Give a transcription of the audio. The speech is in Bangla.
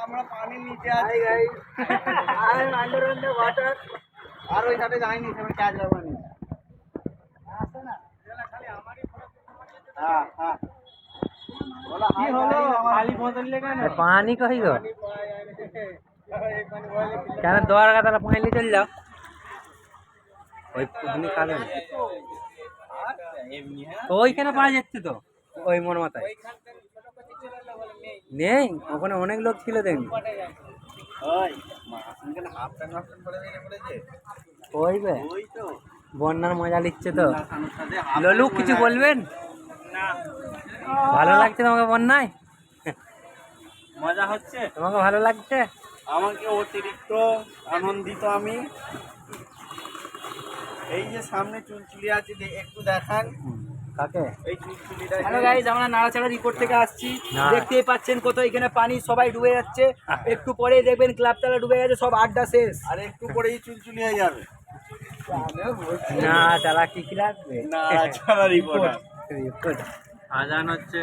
আমরা পানির নিচে আছি আর ওই সাথে যাইনি কাজ যাবানি पानी कही गो क्या दोबारा का तारा पानी ले चल जाओ ওই পুকুনি খাবে না তো ওইখানে পাওয়া যাচ্ছে তো ওই মোর মাথায় নেই ওখানে অনেক লোক ছিল দেখি ওই বে বন্যার মজা নিচ্ছে তো ললু কিছু বলবেন ভালো লাগছে তোমাকে বন্যায় মজা হচ্ছে তোমাকে ভালো লাগছে আমাকে অতিরিক্ত আনন্দিত আমি এই যে সামনে চুলচুলি আছে একটু দেখান কাকে এই চুলচুলিটা হ্যালো গাইস, আমরা নাড়াচাড়া রিপোর্ট থেকে আসছি। দেখতেই পাচ্ছেন কত এখানে পানি, সবাই ডুবে যাচ্ছে। একটু পরেই দেখবেন ক্লাবতলা ডুবে গেছে, সব আড্ডা শেষ। আর একটু পরেই চুলচুলি হয়ে যাবে না চালা কি লাগবে না ছাড়া রিপোর্ট রিপোর্ট আজান হচ্ছে।